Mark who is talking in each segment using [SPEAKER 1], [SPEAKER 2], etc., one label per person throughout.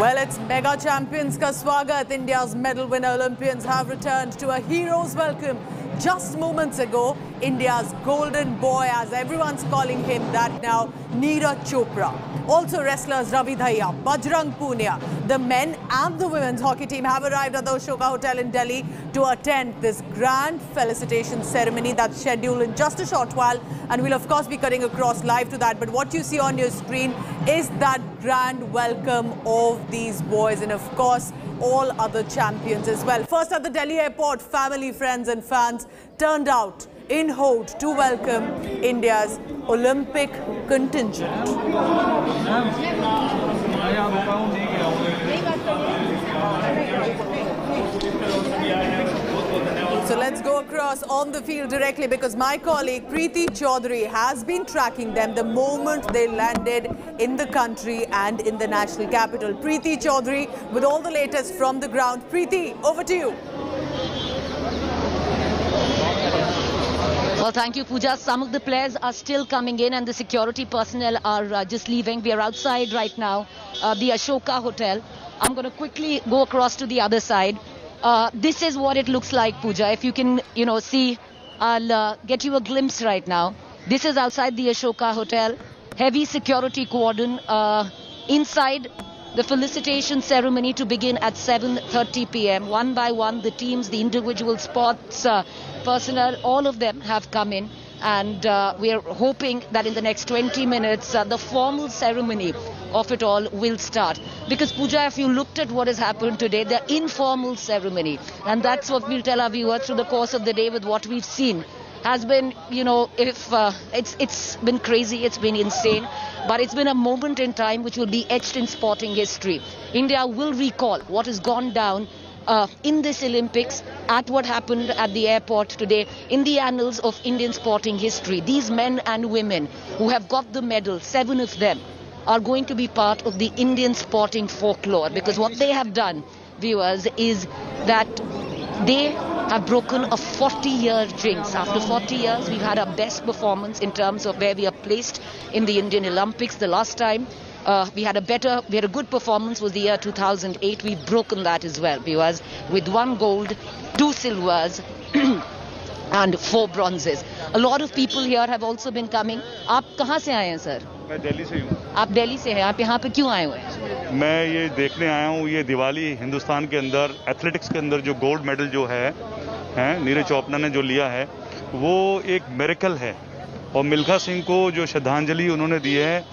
[SPEAKER 1] Well, it's mega champions ka swagat. India's medal winner Olympians have returned to a hero's welcome. Just moments ago, India's golden boy, as everyone's calling him that now, Neeraj Chopra. Also wrestlers Ravi Dahiya, Bajrang Punia. The men and the women's hockey team have arrived at the Ashoka Hotel in Delhi to attend this grand felicitation ceremony that's scheduled in just a short while. And we'll of course be cutting across live to that. But what you see on your screen is that grand welcome of these boys and of course all other champions as well. First at the Delhi airport, family, friends and fans turned out in Hode to welcome India's Olympic contingent. So let's go across on the field directly because my colleague Preeti Chaudhary has been tracking them the moment they landed in the country and in the national capital. Preeti Chaudhary with all the latest from the ground. Preeti, over to you.
[SPEAKER 2] Well, thank you, Pooja. Some of the players are still coming in and the security personnel are just leaving. We are outside right now, the Ashoka Hotel. I'm going to quickly go across to the other side. This is what it looks like, Pooja. If you can, see, I'll get you a glimpse right now. This is outside the Ashoka Hotel. Heavy security cordon. Inside, the felicitation ceremony to begin at 7:30 p.m. One by one, the teams, the individual sports personnel, all of them have come in. And we are hoping that in the next 20 minutes, the formal ceremony of it all will start. Because, Pooja, if you looked at what has happened today, the informal ceremony, and that's what we'll tell our viewers through the course of the day with what we've seen, has been, it's been crazy, it's been insane, but it's been a moment in time which will be etched in sporting history. India will recall what has gone down in this Olympics, at what happened at the airport today, in the annals of Indian sporting history. These men and women who have got the medal, 7 of them, are going to be part of the Indian sporting folklore, because what they have done, viewers, is that they have broken a 40-year jinx. After 40 years, we've had our best performance in terms of where we are placed in the Indian Olympics. The last time we had a good performance was the year 2008. We've broken that as well, viewers, with 1 gold, 2 silvers and 4 bronzes. A lot of people here have also been coming. आप कहाँ से आए हैं sir?
[SPEAKER 3] मैं दिल्ली से हूँ।
[SPEAKER 2] आप दिल्ली से हैं, आप यहाँ पे क्यों आए हुए हैं?
[SPEAKER 3] मैं ये देखने आया हूँ, ये दिवाली हिंदुस्तान के अंदर एथलेटिक्स के अंदर जो गोल्ड मेडल जो है नीरज चोपड़ा ने जो लिया है, वो एक मिरेकल है। और मिल्खा सिंह को जो श्रद्धांजलि उन्होंने दी है,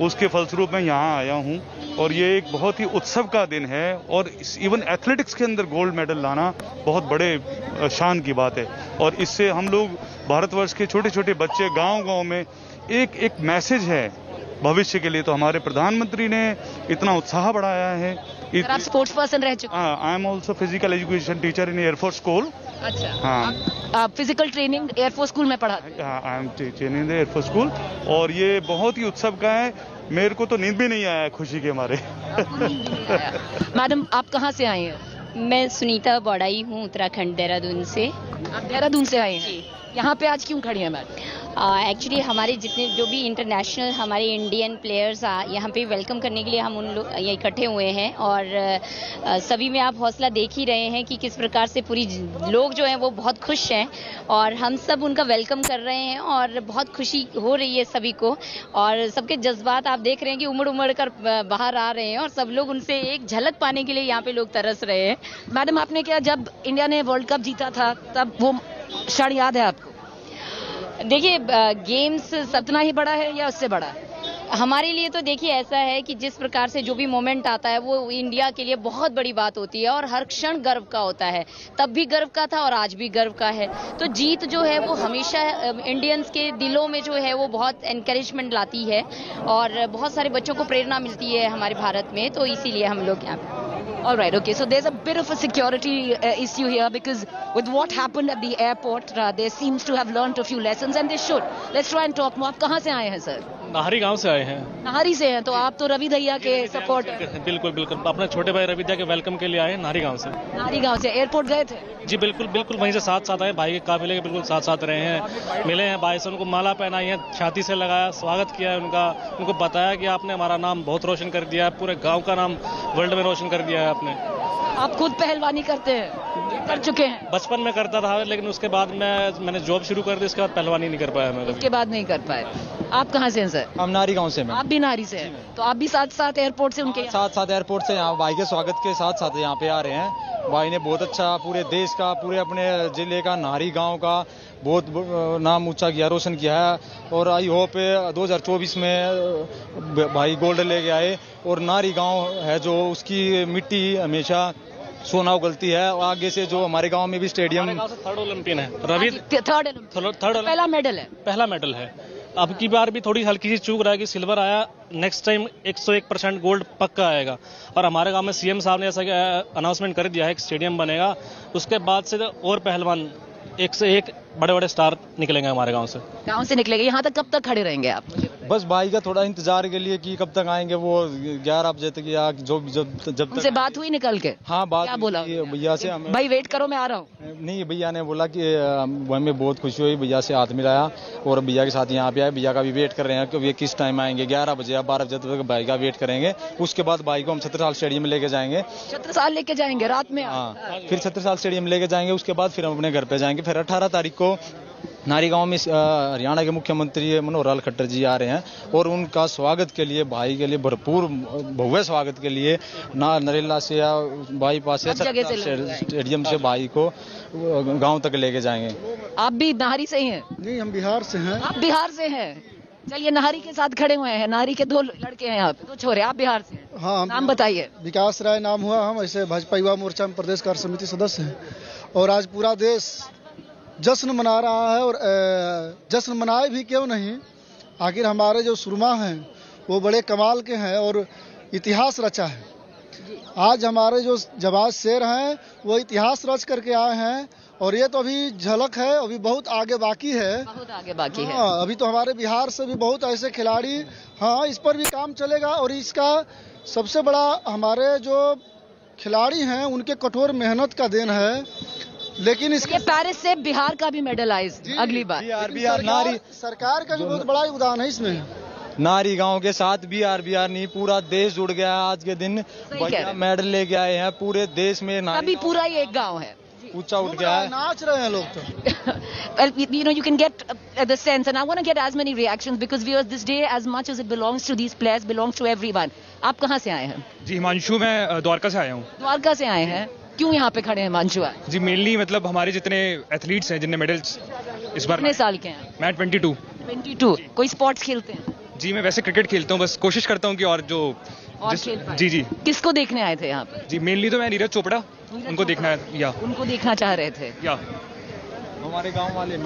[SPEAKER 3] उसके फलस्वरूप मैं यहाँ आया हूँ। और ये एक बहुत ही उत्सव का दिन है और इवन एथलेटिक्स के अंदर गोल्ड मेडल लाना बहुत बड़े शान की बात है। और इससे हम लोग भारतवर्ष के छोटे छोटे बच्चे गांव-गांव में एक मैसेज है भविष्य के लिए। तो हमारे प्रधानमंत्री ने इतना उत्साह बढ़ाया है।
[SPEAKER 2] आप स्पोर्ट्स पर्सन रह चुके हैं?
[SPEAKER 3] I am also physical education teacher in air force school.
[SPEAKER 2] अच्छा,
[SPEAKER 3] हाँ,
[SPEAKER 2] आप फिजिकल ट्रेनिंग एयरफोर्स स्कूल में पढ़ा?
[SPEAKER 3] I am teaching in air force school. और ये बहुत ही उत्सव का है। मेरे को तो नींद भी नहीं आया खुशी के मारे।
[SPEAKER 2] मैडम, आप कहाँ से आई हैं?
[SPEAKER 4] मैं सुनीता बड़ाई हूँ, उत्तराखंड, देहरादून से।
[SPEAKER 2] आप देहरादून से आए हैं? यहाँ पे आज क्यों खड़ी हैं मैडम?
[SPEAKER 4] एक्चुअली हमारे जितने जो भी इंटरनेशनल हमारे इंडियन प्लेयर्स यहाँ पे वेलकम करने के लिए हम उन लोग ये इकट्ठे हुए हैं। और सभी में आप हौसला देख ही रहे हैं कि किस प्रकार से पूरी लोग जो हैं वो बहुत खुश हैं और हम सब उनका वेलकम कर रहे हैं और बहुत खुशी हो रही है सभी को। और सबके जज्बात आप देख रहे हैं कि उमड़ उमड़ कर बाहर आ रहे हैं और सब लोग उनसे एक झलक पाने के लिए यहाँ पे लोग तरस रहे हैं।
[SPEAKER 2] मैडम, आपने क्या जब इंडिया ने वर्ल्ड कप जीता था तब वो क्षण याद है आपको?
[SPEAKER 4] देखिए, गेम्स सपना ही बड़ा है या उससे बड़ा है? हमारे लिए तो देखिए ऐसा है कि जिस प्रकार से जो भी मोमेंट आता है वो इंडिया के लिए बहुत बड़ी बात होती है और हर क्षण गर्व का होता है। तब भी गर्व का था और आज भी गर्व का है। तो जीत जो है वो हमेशा इंडियंस के दिलों में जो है वो बहुत एनकरेजमेंट लाती है और बहुत सारे बच्चों को प्रेरणा मिलती है हमारे भारत में। तो इसीलिए हम लोग यहाँ पे।
[SPEAKER 2] All right, okay. So there's a bit of a security issue here because with what happened at the airport, they seems to have learnt a few lessons and they should. Let's try and talk more. आप कहाँ से आए हैं sir?
[SPEAKER 5] Nahari गांव से आए हैं।
[SPEAKER 2] नाहरी से हैं, तो आप तो रवि दहिया के सपोर्ट।
[SPEAKER 5] बिल्कुल बिल्कुल, अपने छोटे भाई रवि दहिया के वेलकम के लिए आए हैं नाहरी गांव से।
[SPEAKER 2] नाहरी गांव से एयरपोर्ट गए थे?
[SPEAKER 5] जी बिल्कुल बिल्कुल, वहीं से साथ साथ आए, भाई के काफिले के बिल्कुल साथ साथ रहे हैं, मिले हैं भाई से, उनको माला पहनाई है, छाती से लगाया, स्वागत किया है उनका, उनको बताया कि आपने हमारा नाम बहुत रोशन कर दिया है, पूरे गाँव का नाम वर्ल्ड में रोशन कर दिया है आपने।
[SPEAKER 2] आप खुद पहलवानी करते हैं? कर चुके हैं?
[SPEAKER 5] बचपन में करता था, लेकिन उसके बाद मैंने जॉब शुरू कर दी, उसके बाद पहलवानी नहीं कर पाया मैं।
[SPEAKER 2] उसके बाद नहीं कर पाए। आप कहाँ से हैं सर?
[SPEAKER 6] हम नाहरी गांव से।
[SPEAKER 2] आप भी नाहरी से हैं, तो आप भी साथ साथ एयरपोर्ट से उनके
[SPEAKER 6] साथ साथ एयरपोर्ट से यहाँ भाई के स्वागत के साथ साथ यहाँ पे आ रहे हैं। भाई ने बहुत अच्छा पूरे देश का, पूरे अपने जिले का, नाहरी गांव का बहुत नाम ऊंचा किया, रोशन किया है। और आई होप 2024 में भाई गोल्ड लेके आए, और नाहरी गांव है जो उसकी मिट्टी हमेशा सोना उगलती है। और आगे से जो हमारे गांव में भी स्टेडियम
[SPEAKER 5] थर्ड ओलंपियन है रवि,
[SPEAKER 2] थर्ड पहला मेडल है,
[SPEAKER 5] पहला मेडल है। अब की बार भी थोड़ी हल्की सी चूक रहा है कि सिल्वर आया, नेक्स्ट टाइम 101% गोल्ड पक्का आएगा। और हमारे गांव में सीएम साहब ने ऐसा अनाउंसमेंट कर दिया है, एक स्टेडियम बनेगा, उसके बाद से और पहलवान एक से एक बड़े बड़े स्टार निकलेंगे हमारे गांव से
[SPEAKER 2] निकलेंगे। यहाँ तक कब तक खड़े रहेंगे आप?
[SPEAKER 6] बस भाई का थोड़ा इंतजार के लिए कि कब तक आएंगे वो, 11 बजे तक या जब तक।
[SPEAKER 2] उनसे बात हुई निकल के?
[SPEAKER 6] हाँ, बात
[SPEAKER 2] क्या बोला
[SPEAKER 6] भैया से? हमें
[SPEAKER 2] भाई वेट करो, मैं आ रहा हूँ।
[SPEAKER 6] नहीं, भैया ने बोला कि हमें बहुत खुशी हुई, भैया से हाथ मिलाया और भैया के साथ यहाँ पे आए। भैया का भी वेट कर रहे हैं कि वे किस टाइम आएंगे, 11 बजे या 12 बजे तक भाई का वेट करेंगे। उसके बाद भाई को हम छत्रसाल स्टेडियम में लेके जाएंगे।
[SPEAKER 2] छत्रसाल लेके जाएंगे रात में?
[SPEAKER 6] हाँ, फिर छत्रसाल स्टेडियम लेके जाएंगे, उसके बाद फिर हम अपने घर पे जाएंगे। फिर 18 तारीख को नाहरी गांव में हरियाणा के मुख्यमंत्री मनोहर लाल खट्टर जी आ रहे हैं, और उनका स्वागत के लिए, भाई के लिए भरपूर भव्य स्वागत के लिए नरेला से या बाईपास से स्टेडियम से भाई को गांव तक लेके जाएंगे।
[SPEAKER 2] आप भी नाहरी से ही हैं?
[SPEAKER 7] नहीं, हम बिहार से हैं।
[SPEAKER 2] आप बिहार से हैं? चलिए, नाहरी के साथ खड़े हुए हैं, नाहरी के 2 लड़के हैं यहाँ पे, 2 छोरे। आप बिहार से?
[SPEAKER 7] हाँ।
[SPEAKER 2] नाम बताइए।
[SPEAKER 7] विकास राय नाम हुआ, हम ऐसे भाजपा युवा मोर्चा में प्रदेश कार्य समिति सदस्य हैं। और आज पूरा देश जश्न मना रहा है, और जश्न मनाए भी क्यों नहीं, आखिर हमारे जो सुरमा हैं वो बड़े कमाल के हैं और इतिहास रचा है। आज हमारे जो जवाज शेर हैं वो इतिहास रच करके आए हैं, और ये तो अभी झलक है, अभी बहुत आगे बाकी है,
[SPEAKER 2] बहुत आगे बाकी है।
[SPEAKER 7] हाँ, अभी तो हमारे बिहार से भी बहुत ऐसे खिलाड़ी, हाँ, इस पर भी काम चलेगा। और इसका सबसे बड़ा हमारे जो खिलाड़ी हैं उनके कठोर मेहनत का देन है। लेकिन इसके
[SPEAKER 2] पेरिस से बिहार का भी मेडल आए अगली बार।
[SPEAKER 7] सरकार का भी बहुत बड़ा योगदान है इसमें।
[SPEAKER 6] नाहरी गांव के साथ बिहार नहीं, पूरा देश जुड़ गया है आज के दिन। मेडल लेके आए हैं पूरे देश में।
[SPEAKER 2] अभी पूरा ही एक गांव है,
[SPEAKER 6] ऊंचा उठ गया है,
[SPEAKER 7] नाच रहे हैं लोग तो।
[SPEAKER 2] Well, you know, you can get the sense, and I want to get as many reactions because viewers, this day, as much as it belongs to these players, belongs to everyone. आप कहाँ से आए हैं?
[SPEAKER 8] जी, हिमांशु, मैं द्वारका से आया हूँ।
[SPEAKER 2] द्वारका से आए हैं, क्यों यहाँ पे खड़े हैं हिमांशु?
[SPEAKER 8] जी, मेनली मतलब हमारे जितने एथलीट्स हैं जिनने मेडल्स इस बार।
[SPEAKER 2] कितने साल के हैं?
[SPEAKER 8] मैं 22।
[SPEAKER 2] कोई स्पोर्ट्स खेलते हैं?
[SPEAKER 8] जी, मैं वैसे क्रिकेट खेलता हूँ, बस कोशिश करता हूँ कि और
[SPEAKER 2] खेल पाए।
[SPEAKER 8] जी।
[SPEAKER 2] किसको देखने आए थे यहाँ पे?
[SPEAKER 8] जी, मेनली तो मैं नीरज चोपड़ा, उनको देखना है। या
[SPEAKER 2] उनको देखना चाह रहे थे?
[SPEAKER 8] या
[SPEAKER 6] हमारे गांव वाले।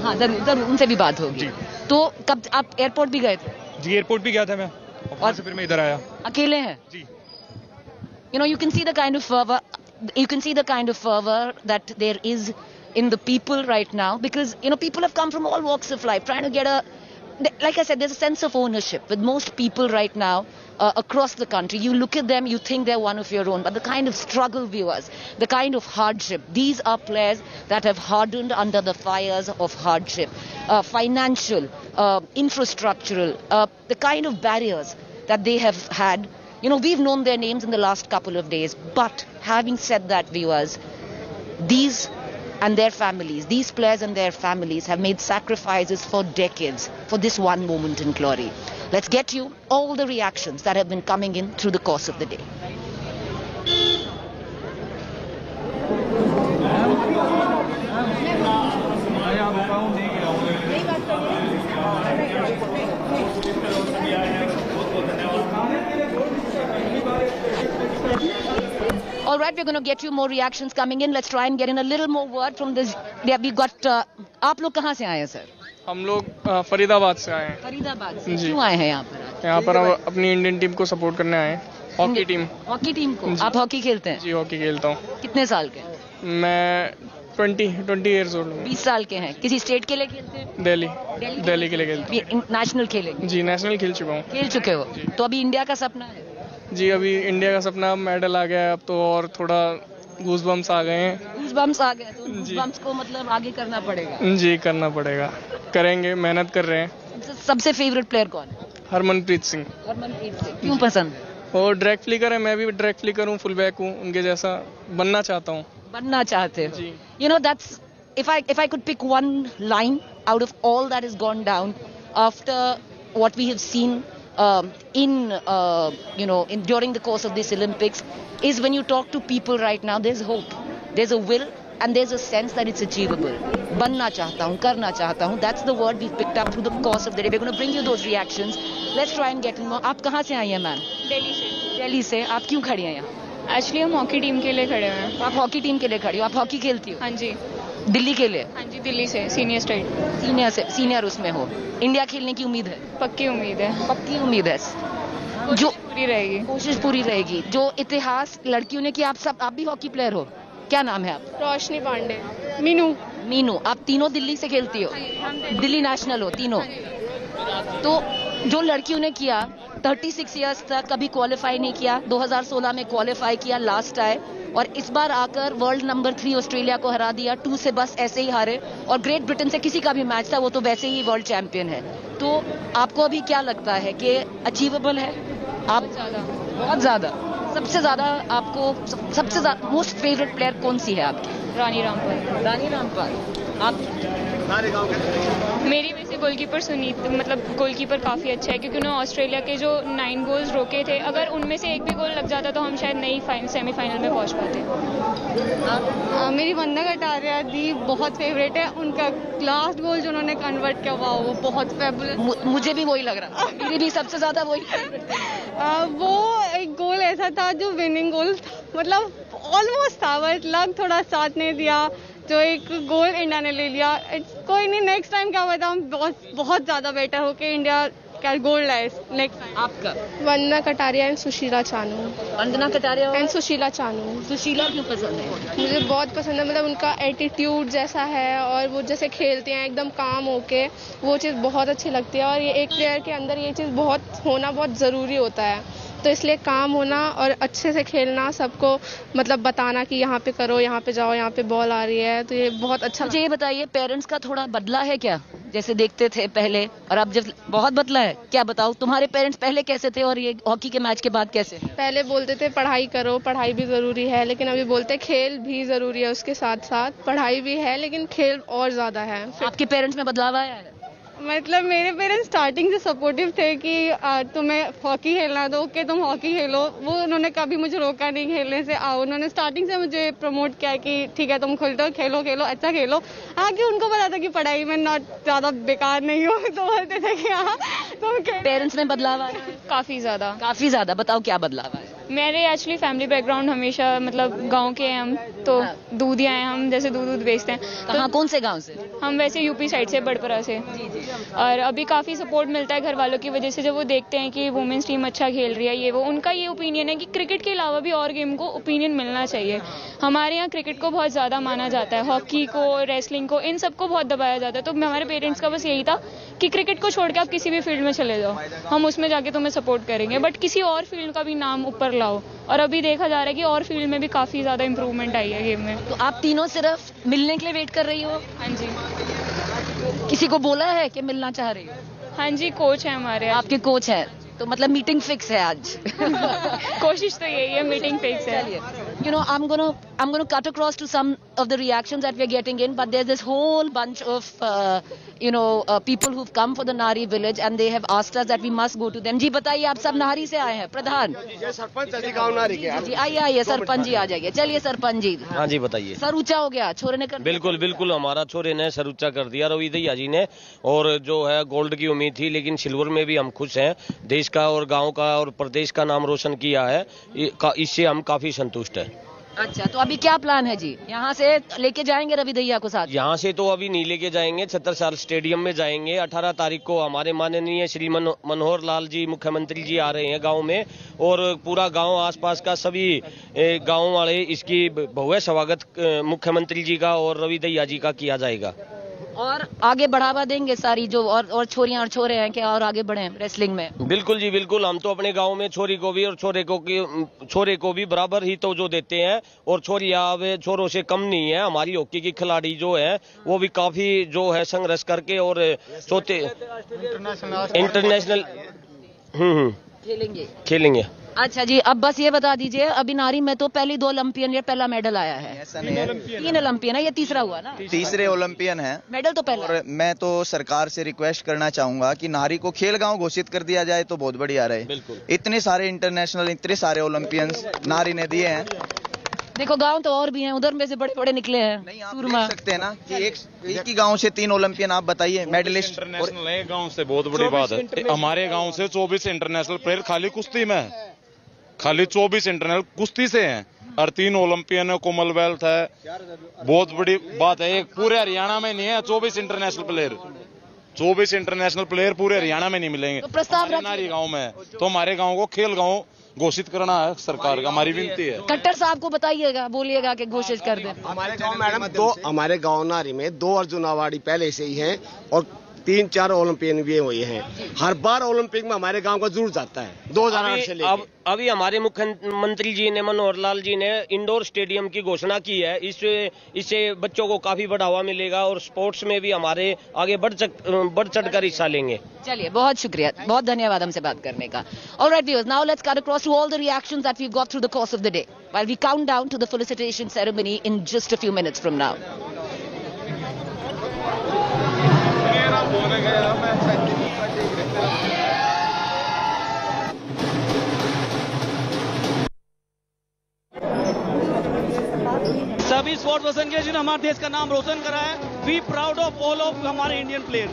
[SPEAKER 2] हाँ, जरूर उनसे भी बात होगी। तो कब आप एयरपोर्ट भी गए थे?
[SPEAKER 8] जी, एयरपोर्ट भी गया था मैं, और फिर मैं इधर आया।
[SPEAKER 2] अकेले हैं?
[SPEAKER 8] जी।
[SPEAKER 2] You know, you can see the kind of fervor that there is in the people right now, because you know people have come from all walks of life trying to get like I said, there's a sense of ownership with most people right now across the country. You look at them, you think they're one of your own, but the kind of struggle, viewers, the kind of hardship, these are players that have hardened under the fires of hardship, financial, infrastructural, the kind of barriers that they have had. You know, we've known their names in the last couple of days, but having said that, viewers, these and their families, these players and their families have made sacrifices for decades for this one moment in glory. Let's get you all the reactions that have been coming in through the course of the day. All right, we're going to get you more reactions coming in. Let's try and get in a little more word from this. Yeah, we got. आप लोग कहाँ से आए हैं sir?
[SPEAKER 9] हम लोग फरीदाबाद से आए हैं।
[SPEAKER 2] फरीदाबाद से क्यों आए हैं यहाँ पर?
[SPEAKER 9] यहाँ पर हम अपनी इंडियन टीम को सपोर्ट करने आए हैं, हॉकी टीम।
[SPEAKER 2] हॉकी टीम को? आप हॉकी खेलते हैं?
[SPEAKER 9] जी, हॉकी खेलता हूँ।
[SPEAKER 2] कितने साल के?
[SPEAKER 9] मैं 20 ईयर्स ओल्ड हूँ।
[SPEAKER 2] 20 साल के हैं। किसी स्टेट के लिए खेलते हैं?
[SPEAKER 9] दिल्ली के लिए खेलते हैं।
[SPEAKER 2] नेशनल खेलेंगे?
[SPEAKER 9] जी, नेशनल खेल चुका हूँ।
[SPEAKER 2] खेल चुके हो? तो अभी इंडिया का सपना है?
[SPEAKER 9] जी, अभी इंडिया का सपना, मेडल आ गया है अब तो, और थोड़ा गूज़बम्स आ गए हैं।
[SPEAKER 2] गूज़बम्स आ गए तो गूज़बम्स को मतलब आगे करना पड़ेगा।
[SPEAKER 9] जी, करना पड़ेगा, करेंगे, मेहनत कर रहे हैं।
[SPEAKER 2] सबसे फेवरेट प्लेयर कौन है?
[SPEAKER 9] हरमनप्रीत सिंह।
[SPEAKER 2] हरमनप्रीत सिंह क्यों पसंद है?
[SPEAKER 9] वो ड्रैग फ्लिकर है, मैं भी ड्रैग फ्लिकर हूँ, फुल बैक हूँ, उनके जैसा बनना चाहता हूँ।
[SPEAKER 2] बनना चाहते हो?
[SPEAKER 9] जी।
[SPEAKER 2] You know, that's if I could pick one line out of all that has gone down after what we have seen during the course of this Olympics, is when you talk to people right now, there's hope, there's a will, and there's a sense that it's achievable. बनना चाहता हूँ, करना चाहता हूँ. That's the word we've picked up through the course of the day. We're going to bring you those reactions. Let's try and get more. आप कहाँ से आई हैं मैम?
[SPEAKER 10] दिल्ली से।
[SPEAKER 2] दिल्ली से. आप क्यों खड़ी हैं यहाँ?
[SPEAKER 10] एक्चुअली हम हॉकी टीम के लिए खड़े हुए हैं।
[SPEAKER 2] आप हॉकी टीम के लिए खड़ी हो? आप हॉकी खेलती हो?
[SPEAKER 10] हाँ जी।
[SPEAKER 2] दिल्ली के लिए?
[SPEAKER 10] हाँ जी, दिल्ली से, सीनियर स्टेट।
[SPEAKER 2] सीनियर उसमें हो? इंडिया खेलने की उम्मीद है?
[SPEAKER 10] पक्की उम्मीद है।
[SPEAKER 2] पक्की उम्मीद है।
[SPEAKER 10] जो पूरी रहेगी।
[SPEAKER 2] कोशिश पूरी रहेगी। जो इतिहास लड़कियों ने किया, आप भी हॉकी प्लेयर हो? क्या नाम है आप?
[SPEAKER 10] रोशनी पांडे।
[SPEAKER 2] मीनू। आप तीनों दिल्ली से खेलती हो? दिल्ली नेशनल हो तीनों? तो जो लड़कियों ने किया 36 इयर्स तक कभी क्वालिफाई नहीं किया, 2016 में क्वालिफाई किया, लास्ट आए, और इस बार आकर वर्ल्ड नंबर 3 ऑस्ट्रेलिया को हरा दिया, 2 से बस ऐसे ही हारे, और ग्रेट ब्रिटेन से किसी का भी मैच था वो तो वैसे ही वर्ल्ड चैंपियन है। तो आपको अभी क्या लगता है कि अचीवेबल है? आप बहुत ज्यादा। सबसे ज्यादा आपको सबसे ज्यादा मोस्ट फेवरेट प्लेयर कौन सी है आपकी?
[SPEAKER 10] रानी रामपाल।
[SPEAKER 2] आप?
[SPEAKER 10] मेरी वैसे गोलकीपर सुनीत, मतलब गोलकीपर काफ़ी अच्छा है, क्योंकि उन्होंने ऑस्ट्रेलिया के जो 9 गोल्स रोके थे, अगर उनमें से एक भी गोल लग जाता तो हम शायद नहीं सेमीफाइनल में पहुंच पाते।
[SPEAKER 11] मेरी वंदना कटारिया दी बहुत फेवरेट है। उनका लास्ट गोल जो उन्होंने कन्वर्ट किया हुआ वो बहुत फेबुलस।
[SPEAKER 2] मुझे भी वही लग रहा, मेरी भी सबसे ज्यादा वही।
[SPEAKER 11] वो एक गोल ऐसा था जो विनिंग गोल, मतलब ऑलमोस्ट था, बस लग थोड़ा साथ नहीं दिया, जो एक गोल इंडिया ने ले लिया। कोई नहीं, नेक्स्ट टाइम क्या पता हम बहुत ज्यादा बेटर होके इंडिया क्या गोल्ड लाए नेक्स्ट टाइम।
[SPEAKER 2] आपका?
[SPEAKER 11] वंदना कटारिया एंड सुशीला चानू।
[SPEAKER 2] वंदना कटारिया
[SPEAKER 11] एंड सुशीला चानू।
[SPEAKER 2] सुशीला क्यों पसंद है?
[SPEAKER 11] मुझे बहुत पसंद है, मतलब उनका एटीट्यूड जैसा है और वो जैसे खेलते हैं एकदम काम होके, वो चीज़ बहुत अच्छी लगती है। और ये एक प्लेयर के अंदर ये चीज़ होना बहुत ज़रूरी होता है, तो इसलिए काम होना और अच्छे से खेलना, सबको मतलब बताना कि यहाँ पे करो, यहाँ पे जाओ, यहाँ पे बॉल आ रही है, तो ये बहुत अच्छा।
[SPEAKER 2] मुझे ये बताइए, पेरेंट्स का थोड़ा बदला है क्या? जैसे देखते थे पहले और अब जब बहुत बदला है क्या? बताओ, तुम्हारे पेरेंट्स पहले कैसे थे और ये हॉकी के मैच के बाद कैसे?
[SPEAKER 11] पहले बोलते थे पढ़ाई करो, पढ़ाई भी ज़रूरी है, लेकिन अभी बोलते खेल भी ज़रूरी है, उसके साथ साथ पढ़ाई भी है, लेकिन खेल और ज़्यादा है।
[SPEAKER 2] आपके पेरेंट्स में बदलाव आया है?
[SPEAKER 11] मतलब मेरे पेरेंट्स स्टार्टिंग से सपोर्टिव थे कि तुम्हें हॉकी खेलना तो ओके, तुम हॉकी खेलो। वो उन्होंने कभी मुझे रोका नहीं खेलने से। उन्होंने स्टार्टिंग से मुझे प्रमोट किया कि ठीक है तुम खुलते हो, खेलो अच्छा खेलो। हाँ, कि उनको पता था कि पढ़ाई में नॉट ज़्यादा बेकार नहीं हो, तो बोलते थे कि हाँ तुम।
[SPEAKER 2] पेरेंट्स में बदलाव आया है?
[SPEAKER 10] काफ़ी
[SPEAKER 2] ज़्यादा। बताओ क्या बदलाव आया?
[SPEAKER 10] मेरे एक्चुअली फैमिली बैकग्राउंड हमेशा मतलब गांव के हैं हम, तो दूध ही आए हम, जैसे दूध बेचते हैं।
[SPEAKER 2] कहाँ, कौन से गांव से?
[SPEAKER 10] हम वैसे यूपी साइड से, बड़परा से। और अभी काफ़ी सपोर्ट मिलता है घर वालों की वजह से, जब वो देखते हैं कि वुमेन्स टीम अच्छा खेल रही है, ये वो। उनका ये ओपिनियन है कि क्रिकेट के अलावा भी और गेम को ओपिनियन मिलना चाहिए। हमारे यहाँ क्रिकेट को बहुत ज़्यादा माना जाता है, हॉकी को, रेसलिंग को, इन सबको बहुत दबाया जाता है। तो हमारे पेरेंट्स का बस यही था कि क्रिकेट को छोड़ के आप किसी भी फील्ड में चले जाओ, हम उसमें जाके तुम्हें सपोर्ट करेंगे, बट किसी और फील्ड का भी नाम ऊपर लाओ। और अभी देखा जा रहा है कि और फील्ड में भी काफ़ी ज़्यादा इंप्रूवमेंट आई है गेम में।
[SPEAKER 2] तो आप तीनों सिर्फ मिलने के लिए वेट कर रही हो?
[SPEAKER 10] हाँ जी।
[SPEAKER 2] किसी को बोला है कि मिलना चाह रही हो?
[SPEAKER 10] हाँ जी, कोच है हमारे।
[SPEAKER 2] आपके कोच है, तो मतलब मीटिंग फिक्स है आज?
[SPEAKER 10] कोशिश तो यही है, मीटिंग फिक्स है।
[SPEAKER 2] You know, I'm gonna cut across to some of the reactions that we're getting in, but there's this whole bunch of people who've come for the Nari village and they have asked us that we must go to them. जी बताइए, आप सब नारी से आए हैं? प्रधान
[SPEAKER 12] सरपंच गाँव नारी के।
[SPEAKER 2] जी आइए सरपंच जी आ जाइए। चलिए सरपंच जी।
[SPEAKER 12] हाँ जी बताइए।
[SPEAKER 2] सर ऊंचा हो गया, छोरे ने कर?
[SPEAKER 12] बिल्कुल हमारा छोरे ने सर ऊंचा कर दिया, रवि दहिया जी ने। और जो है गोल्ड की उम्मीद थी, लेकिन सिल्वर में भी हम खुश हैं। देश का और गाँव का और प्रदेश का नाम रोशन किया है, इससे हम काफी संतुष्ट हैं।
[SPEAKER 2] अच्छा, तो अभी क्या प्लान है जी? यहाँ से लेके जाएंगे रवि दहिया को साथ?
[SPEAKER 12] यहाँ से तो अभी नहीं लेके जाएंगे, छत्रसाल स्टेडियम में जाएंगे। 18 तारीख को हमारे माननीय श्री मनोहर लाल जी मुख्यमंत्री जी आ रहे हैं गांव में, और पूरा गांव आसपास का सभी गांव वाले इसकी भव्य स्वागत मुख्यमंत्री जी का और रवि दहिया जी का किया जाएगा।
[SPEAKER 2] और आगे बढ़ावा देंगे सारी जो और छोरियां और छोरे हैं क्या, और आगे बढ़े रेसलिंग में?
[SPEAKER 12] बिल्कुल जी बिल्कुल, हम तो अपने गांव में छोरी को भी और छोरे को भी बराबर ही तवज्जो देते हैं, और छोरियां अब छोरों से कम नहीं है। हमारी हॉकी की खिलाड़ी जो है वो भी काफी जो है संघर्ष करके और सोते इंटरनेशनल खेलेंगे।
[SPEAKER 2] अच्छा जी, अब बस ये बता दीजिए, अभी नारी में तो पहली 2 ओलंपियन, ये पहला मेडल आया है।
[SPEAKER 13] ऐसा नहीं है,
[SPEAKER 2] 3 ओलंपियन है, ये तीसरा हुआ ना?
[SPEAKER 13] तीसरे ओलंपियन है,
[SPEAKER 2] मेडल तो पहला।
[SPEAKER 13] और मैं तो सरकार से रिक्वेस्ट करना चाहूंगा कि नारी को खेल गांव घोषित कर दिया जाए तो बहुत बढ़िया रहे।
[SPEAKER 12] बिल्कुल,
[SPEAKER 13] इतने सारे इंटरनेशनल, इतने सारे ओलंपियंस नारी ने दिए हैं।
[SPEAKER 2] देखो गांव तो और भी हैं, उधर में से बड़े बड़े निकले हैं।
[SPEAKER 13] नहीं, आप देख सकते हैं ना कि एक ही गांव से 3 ओलंपियन, आप बताइए मेडलिस्ट।
[SPEAKER 14] इंटरनेशनल है गांव से, बहुत बड़ी बात है। हमारे गांव से 24 इंटरनेशनल प्लेयर खाली कुश्ती में, खाली 24 इंटरनेशनल कुश्ती से हैं, और 3 ओलंपियन है, कॉमनवेल्थ है। बहुत बड़ी बात है, एक पूरे हरियाणा में नहीं है 24 इंटरनेशनल प्लेयर। 24 इंटरनेशनल प्लेयर पूरे हरियाणा में नहीं मिलेंगे,
[SPEAKER 2] तो प्रस्ताव
[SPEAKER 14] नारी गांव में। तो हमारे गांव को खेल गांव घोषित करना है सरकार का, हमारी विनती है।
[SPEAKER 2] खट्टर साहब को बताइएगा, बोलिएगा कि घोषित कर दें।
[SPEAKER 15] हमारे गांव मैडम हमारे गांव नारी में 2 अर्जुन अवार्डी पहले से ही हैं, और 3-4 ओलंपियन भी हुए हैं। हर बार ओलंपिक में हमारे गांव का जरूर जाता है, 2008 से लेकर।
[SPEAKER 12] अभी हमारे मुख्यमंत्री जी ने, मनोहर लाल जी ने इंडोर स्टेडियम की घोषणा की है। इससे बच्चों को काफी बढ़ावा मिलेगा, और स्पोर्ट्स में भी हमारे आगे बढ़ चढ़कर हिस्सा लेंगे।
[SPEAKER 2] चलिए, बहुत शुक्रिया, बहुत धन्यवाद हमसे बात करने का। Alright viewers, now let's cut across to all the reactions that we've got through the course of the day, while we count down to the felicitation ceremony in just a few minutes from now.
[SPEAKER 16] सभी sports person के जिन्होंने हमारे देश का नाम रोशन करा है, we proud of all of हमारे इंडियन प्लेयर।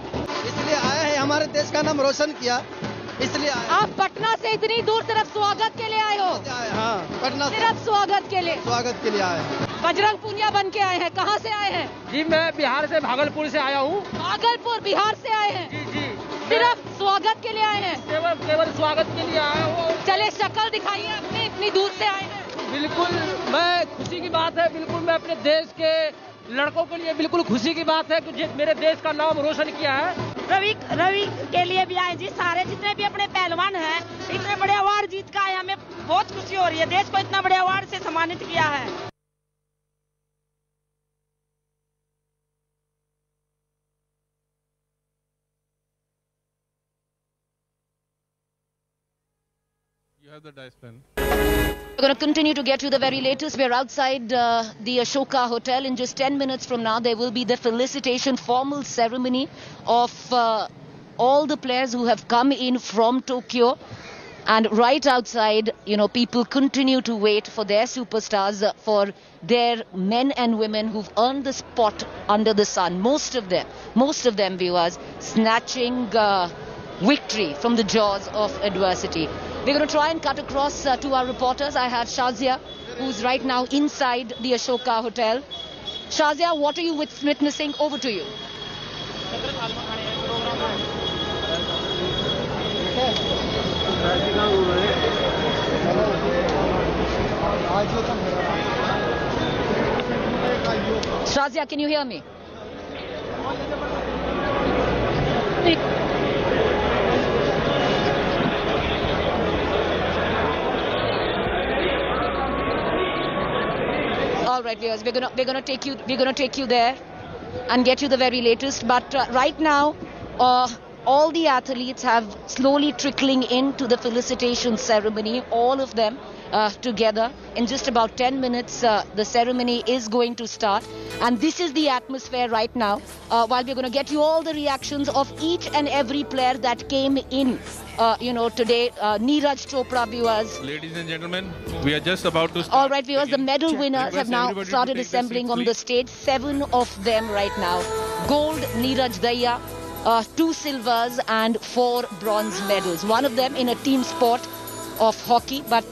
[SPEAKER 17] इसलिए आया है, हमारे देश का नाम रोशन किया, इसलिए आया।
[SPEAKER 2] आप पटना से इतनी दूर सिर्फ स्वागत के लिए आए हो?
[SPEAKER 17] हाँ, पटना
[SPEAKER 2] सिर्फ स्वागत के लिए?
[SPEAKER 17] स्वागत के लिए आए हैं।
[SPEAKER 2] बजरंग पुनिया बन के आए हैं, कहाँ से आए हैं?
[SPEAKER 16] जी मैं बिहार से, भागलपुर से आया हूँ।
[SPEAKER 2] भागलपुर, बिहार से आए हैं?
[SPEAKER 16] जी जी,
[SPEAKER 2] सिर्फ स्वागत के लिए आए हैं?
[SPEAKER 16] केवल स्वागत के लिए आया हूँ।
[SPEAKER 2] चले शक्ल दिखाइए अपने, इतनी दूर से आए हैं।
[SPEAKER 16] बिल्कुल, मैं खुशी की बात है, बिल्कुल मैं अपने देश के लड़कों के लिए बिल्कुल खुशी की बात है कि मेरे देश का नाम रोशन किया है।
[SPEAKER 18] रवि के लिए भी आए जी, सारे जितने भी अपने पहलवान हैं, इतने बड़े अवार्ड जीत का आए, हमें बहुत खुशी हो रही है। देश को इतना बड़े अवार्ड से सम्मानित किया है।
[SPEAKER 19] You have the dice pen.
[SPEAKER 2] We're going to continue to get you the very latest. We're outside the Ashoka Hotel. In just 10 minutes from now, there will be the felicitation formal ceremony of all the players who have come in from Tokyo. And right outside, you know, people continue to wait for their superstars, for their men and women who've earned the spot under the sun. Most of them, viewers, snatching victory from the jaws of adversity. We're going to try and cut across to our reporters. I have Shazia, who's right now inside the Ashoka Hotel. Shazia, what are you witnessing? Over to you. Shazia, can you hear me? All right, viewers, we're gonna take you there and get you the very latest. But right now, all the athletes have slowly trickling into the felicitation ceremony. All of them together. In just about 10 minutes, the ceremony is going to start, and this is the atmosphere right now. While we're going to get you all the reactions of each and every player that came in. Today, Neeraj Chopra, viewers.
[SPEAKER 19] Ladies and gentlemen, we are just about to start.
[SPEAKER 2] All right, viewers, the medal winners have now started assembling on the stage. 7 of them right now. Gold, Neeraj Daya, 2 silvers and 4 bronze medals. One of them in a team sport of hockey, but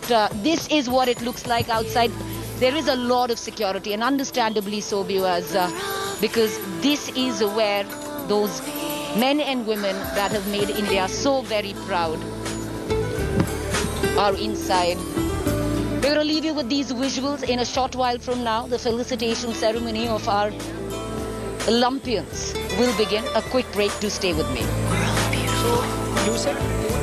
[SPEAKER 2] this is what it looks like outside there is a lot of security, and understandably so, viewers, because this is where those men and women that have made India so very proud are inside. We're going to leave you with these visuals. In a short while from now, the felicitation ceremony of our Olympians will begin. A quick break to stay with me.
[SPEAKER 20] So, you said